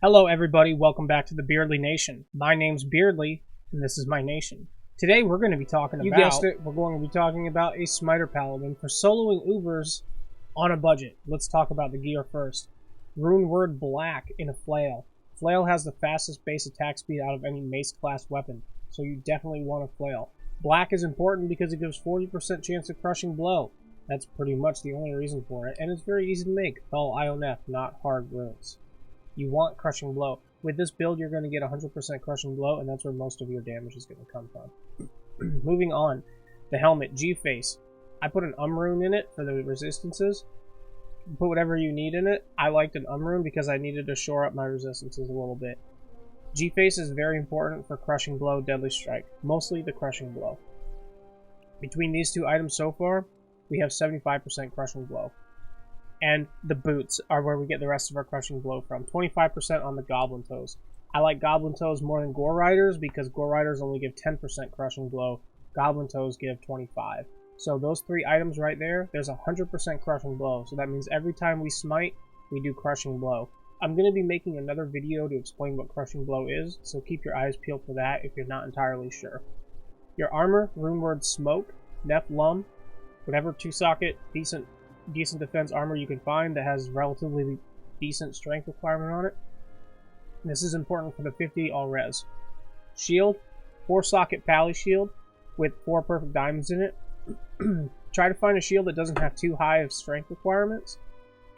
Hello everybody, welcome back to the Beardly Nation. My name's Beardly, and this is my nation. Today we're going to be talking about, you guessed it, we're going to be talking about a Smiter Paladin for soloing Ubers on a budget. Let's talk about the gear first. Rune Word Black in a Flail. Flail has the fastest base attack speed out of any mace class weapon, so you definitely want a Flail. Black is important because it gives 40% chance of crushing blow. That's pretty much the only reason for it, and it's very easy to make. It's all IONF, not hard runes. You want Crushing Blow. With this build, you're going to get 100% Crushing Blow, and that's where most of your damage is going to come from. Moving on, the helmet, G-Face. I put an rune in it for the resistances. Put whatever you need in it. I liked an rune because I needed to shore up my resistances a little bit. G-Face is very important for Crushing Blow, Deadly Strike. Mostly the Crushing Blow. Between these two items so far, we have 75% Crushing Blow. And the boots are where we get the rest of our Crushing Blow from. 25% on the Goblin Toes. I like Goblin Toes more than Gore Riders because Gore Riders only give 10% Crushing Blow. Goblin Toes give 25. So those three items right there, there's 100% Crushing Blow. So that means every time we smite, we do Crushing Blow. I'm going to be making another video to explain what Crushing Blow is, so keep your eyes peeled for that if you're not entirely sure. Your armor, Rune Word Smoke, Nef Lum, whatever 2-socket, decent defense armor you can find that has relatively decent strength requirement on it. This is important for the 50 all res. Shield, 4-socket pally shield with 4 perfect diamonds in it. Try to find a shield that doesn't have too high of strength requirements,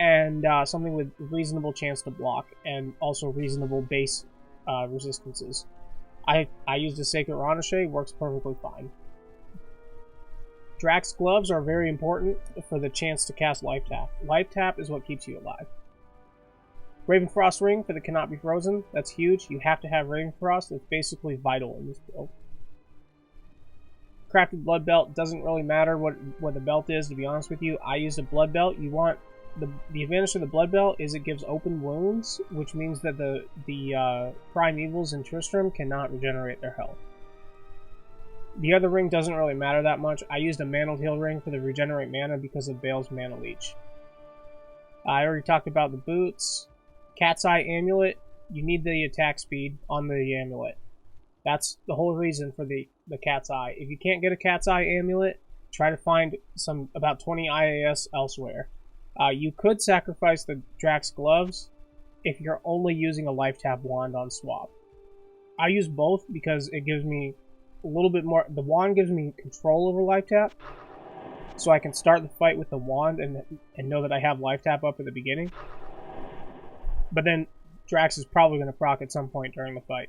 and something with reasonable chance to block, and also reasonable base resistances. I used a Sacred Ricochet, works perfectly fine. Drax Gloves are very important for the chance to cast Life Tap. Life Tap is what keeps you alive. Ravenfrost Ring for the Cannot Be Frozen. That's huge. You have to have Ravenfrost. It's basically vital in this build. Crafted Blood Belt doesn't really matter what the belt is, to be honest with you. I used a Blood Belt. You want the advantage of the Blood Belt is it gives open wounds, which means that the Primeavals in Tristram cannot regenerate their health. The other ring doesn't really matter that much. I used a Mantled Heal ring for the regenerate mana because of Baal's Mana Leech. I already talked about the boots. Cat's Eye Amulet. You need the attack speed on the amulet. That's the whole reason for the Cat's Eye. If you can't get a Cat's Eye Amulet, try to find about 20 IAS elsewhere. You could sacrifice the Drax Gloves if you're only using a Life Tap wand on swap. I use both because it gives me a little bit more. The wand gives me control over Life Tap, so I can start the fight with the wand and know that I have Life Tap up at the beginning. But then Drax is probably going to proc at some point during the fight,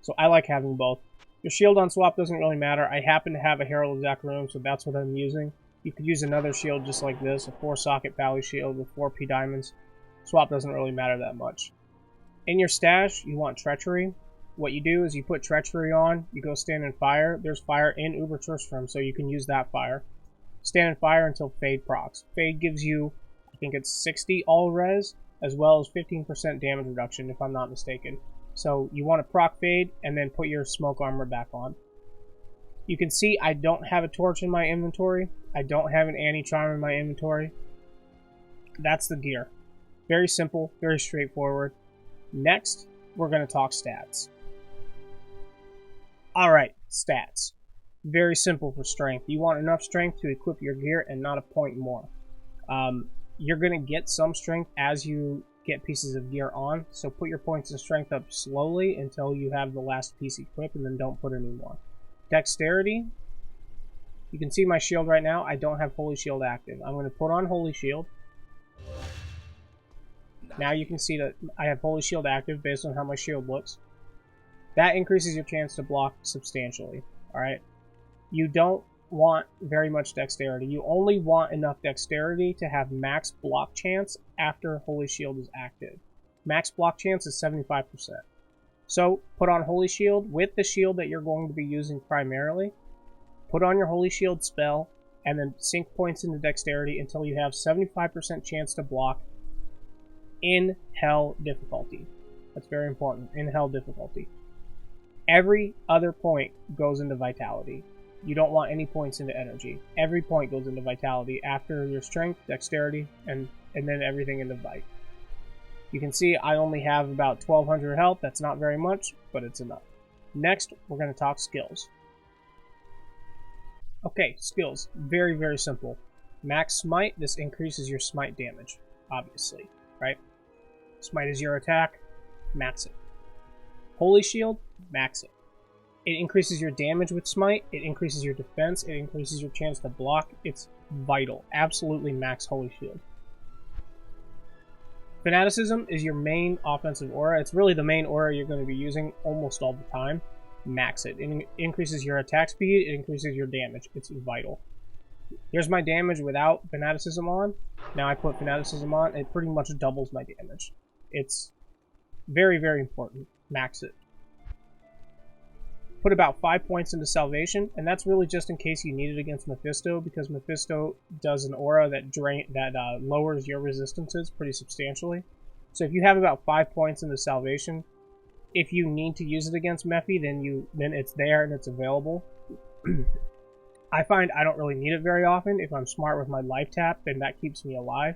so I like having both. Your shield on swap doesn't really matter. I happen to have a Herald of Zakarum, so that's what I'm using. You could use another shield just like this, a 4-socket Pally shield with 4 P diamonds. Swap doesn't really matter that much. In your stash, you want Treachery. What you do is you put Treachery on, you go stand in fire. There's fire in Uber Tristram, so you can use that fire. Stand in fire until Fade procs. Fade gives you, I think it's 60 all res, as well as 15% damage reduction, if I'm not mistaken. So you want to proc Fade, and then put your smoke armor back on. You can see I don't have a torch in my inventory. I don't have an anti-charm in my inventory. That's the gear. Very simple, very straightforward. Next, we're going to talk stats. Alright, stats. Very simple for strength. You want enough strength to equip your gear and not a point more. You're going to get some strength as you get pieces of gear on, so put your points in strength up slowly until you have the last piece equipped, and then don't put any more. Dexterity. You can see my shield right now. I don't have Holy Shield active. I'm going to put on Holy Shield. Now you can see that I have Holy Shield active based on how my shield looks. That increases your chance to block substantially, alright? You don't want very much dexterity. You only want enough dexterity to have max block chance after Holy Shield is active. Max block chance is 75%. So, put on Holy Shield with the shield that you're going to be using primarily. Put on your Holy Shield spell, and then sink points into dexterity until you have 75% chance to block in Hell difficulty. That's very important, in Hell difficulty. Every other point goes into Vitality. You don't want any points into Energy. Every point goes into Vitality after your Strength, Dexterity, and then everything into Vite. You can see I only have about 1200 health. That's not very much, but it's enough. Next, we're going to talk skills. Okay, skills. Very, very simple. Max Smite, this increases your smite damage, obviously, right? Smite is your attack, max it. Holy Shield, max it. It increases your damage with Smite, it increases your defense, it increases your chance to block. It's vital. Absolutely max Holy Shield. Fanaticism is your main offensive aura. It's really the main aura you're going to be using almost all the time. Max it. It increases your attack speed, it increases your damage. It's vital. Here's my damage without Fanaticism on. Now I put Fanaticism on, it pretty much doubles my damage. It's very, very important. Max it. Put about 5 points into Salvation, and that's really just in case you need it against Mephisto, because Mephisto does an aura that lowers your resistances pretty substantially. So if you have about 5 points into Salvation, if you need to use it against Mephi, then it's there and it's available. I find I don't really need it very often. If I'm smart with my life tap, then that keeps me alive.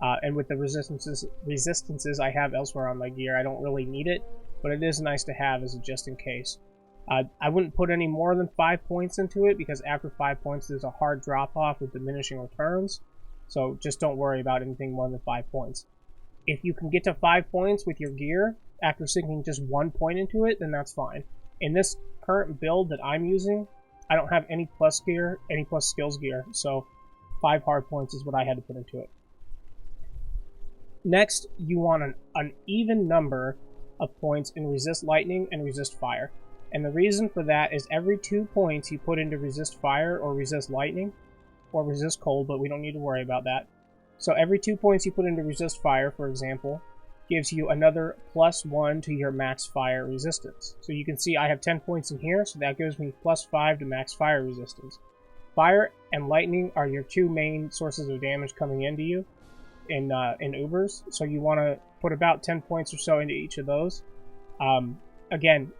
And with the resistances I have elsewhere on my gear, I don't really need it, but it is nice to have as a just in case. I wouldn't put any more than 5 points into it, because after 5 points there's a hard drop-off with diminishing returns, so just don't worry about anything more than 5 points. If you can get to 5 points with your gear after sinking just 1 point into it, then that's fine. In this current build that I'm using, I don't have any plus gear, any plus skills gear, so 5 hard points is what I had to put into it. Next, you want an even number of points in Resist Lightning and Resist Fire. And the reason for that is every 2 points you put into Resist Fire or Resist Lightning, or Resist Cold, but we don't need to worry about that. So every 2 points you put into Resist Fire, for example, gives you another +1 to your max fire resistance. So you can see I have 10 points in here, so that gives me +5 to max fire resistance. Fire and lightning are your 2 main sources of damage coming into you in Ubers, so you want to put about 10 points or so into each of those. Again,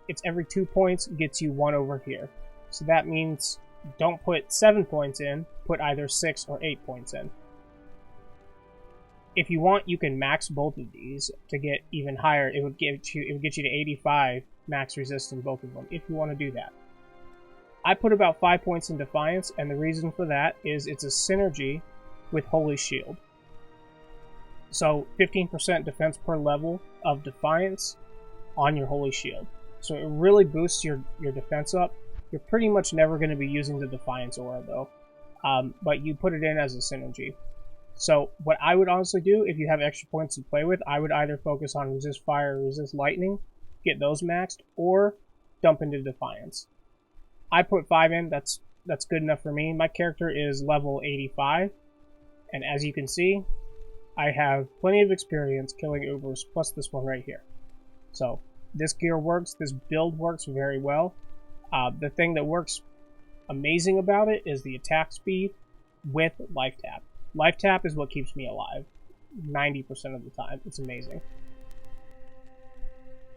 it's every 2 points gets you 1 over here. So that means don't put 7 points in, put either 6 or 8 points in. If you want, you can max both of these to get even higher. It would get you to 85 max resistance, both of them, if you want to do that. I put about 5 points in Defiance, and the reason for that is it's a synergy with Holy Shield. So 15% defense per level of Defiance on your Holy Shield. So it really boosts your defense up. You're pretty much never going to be using the Defiance aura though, but you put it in as a synergy. So what I would honestly do, if you have extra points to play with, I would either focus on Resist Fire or Resist Lightning, get those maxed, or dump into Defiance. I put 5 in, that's good enough for me. My character is level 85, and as you can see, I have plenty of experience killing Ubers, plus this one right here. So this gear works, this build works very well. The thing that works amazing about it is the attack speed with life tap. Life tap is what keeps me alive 90% of the time. It's amazing.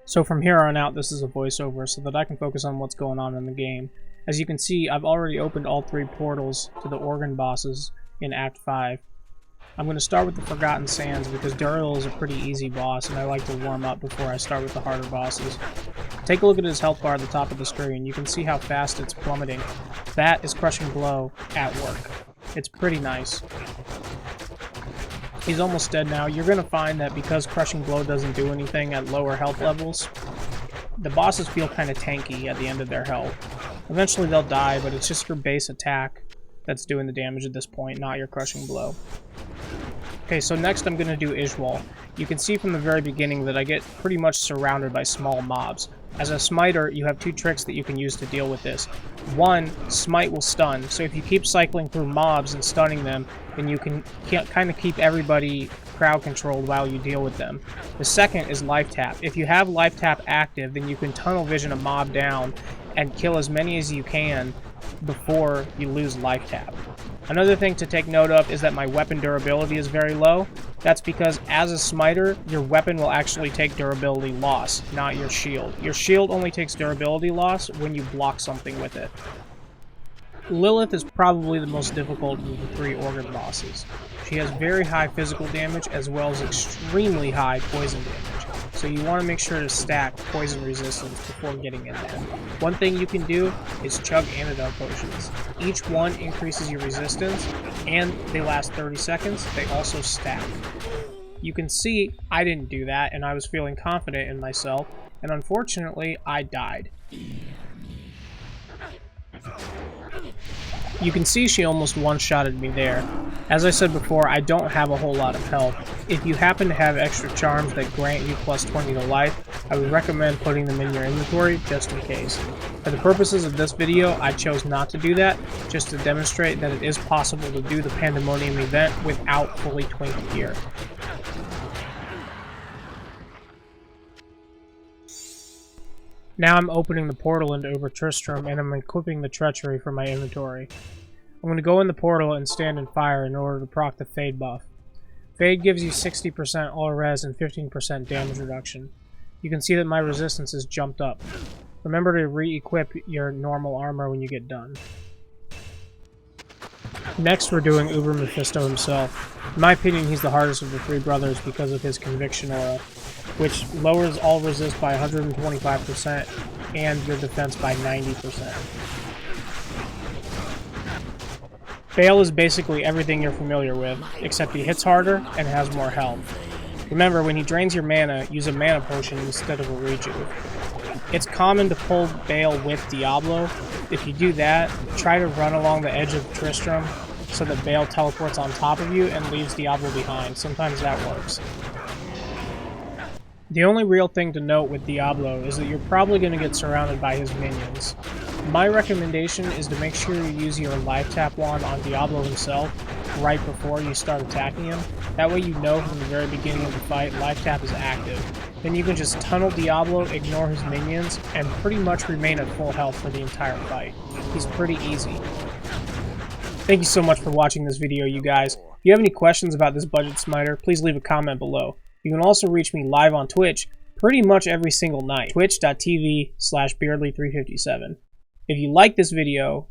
So from here on out, this is a voiceover so that I can focus on what's going on in the game. As you can see, I've already opened all 3 portals to the organ bosses in Act 5. I'm going to start with the Forgotten Sands because Duriel is a pretty easy boss and I like to warm up before I start with the harder bosses. Take a look at his health bar at the top of the screen. You can see how fast it's plummeting. That is Crushing Blow at work. It's pretty nice. He's almost dead now. You're going to find that because Crushing Blow doesn't do anything at lower health levels, the bosses feel kind of tanky at the end of their health. Eventually they'll die, but it's just your base attack that's doing the damage at this point, not your Crushing Blow. Okay, so next I'm going to do Izual. You can see from the very beginning that I get pretty much surrounded by small mobs. As a smiter, you have 2 tricks that you can use to deal with this. One, smite will stun, so if you keep cycling through mobs and stunning them, then you can kind of keep everybody crowd controlled while you deal with them. The second is life tap. If you have life tap active, then you can tunnel vision a mob down and kill as many as you can before you lose life tap. Another thing to take note of is that my weapon durability is very low. That's because as a smiter, your weapon will actually take durability loss, not your shield. Your shield only takes durability loss when you block something with it. Lilith is probably the most difficult of the 3 organ bosses. She has very high physical damage as well as extremely high poison damage, so you want to make sure to stack poison resistance before getting in there. One thing you can do is chug antidote potions. Each one increases your resistance, and they last 30 seconds. They also stack. You can see I didn't do that, and I was feeling confident in myself, and unfortunately, I died. You can see she almost one-shotted me there. As I said before, I don't have a whole lot of health. If you happen to have extra charms that grant you plus 20 to life, I would recommend putting them in your inventory just in case. For the purposes of this video, I chose not to do that, just to demonstrate that it is possible to do the Pandemonium event without fully twinked gear. Now I'm opening the portal into Uber Tristram, and I'm equipping the Treachery for my inventory. I'm going to go in the portal and stand in fire in order to proc the Fade buff. Fade gives you 60% all res and 15% damage reduction. You can see that my resistance has jumped up. Remember to re-equip your normal armor when you get done. Next we're doing Uber Mephisto himself. In my opinion, he's the hardest of the 3 brothers because of his Conviction Aura, which lowers all resist by 125% and your defense by 90%. Baal is basically everything you're familiar with, except he hits harder and has more health. Remember, when he drains your mana, use a mana potion instead of a rejuve. It's common to pull Baal with Diablo. If you do that, try to run along the edge of Tristram so that Baal teleports on top of you and leaves Diablo behind. Sometimes that works. The only real thing to note with Diablo is that you're probably going to get surrounded by his minions. My recommendation is to make sure you use your life tap wand on Diablo himself right before you start attacking him. That way you know from the very beginning of the fight life tap is active. Then you can just tunnel Diablo, ignore his minions, and pretty much remain at full health for the entire fight. He's pretty easy. Thank you so much for watching this video, you guys. If you have any questions about this budget smiter, please leave a comment below. You can also reach me live on Twitch pretty much every single night, twitch.tv/beardly357. If you like this video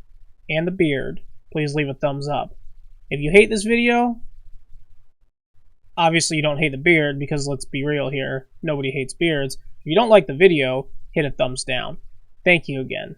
and the beard, please leave a thumbs up. If you hate this video, obviously you don't hate the beard because let's be real here, nobody hates beards. If you don't like the video, hit a thumbs down. Thank you again.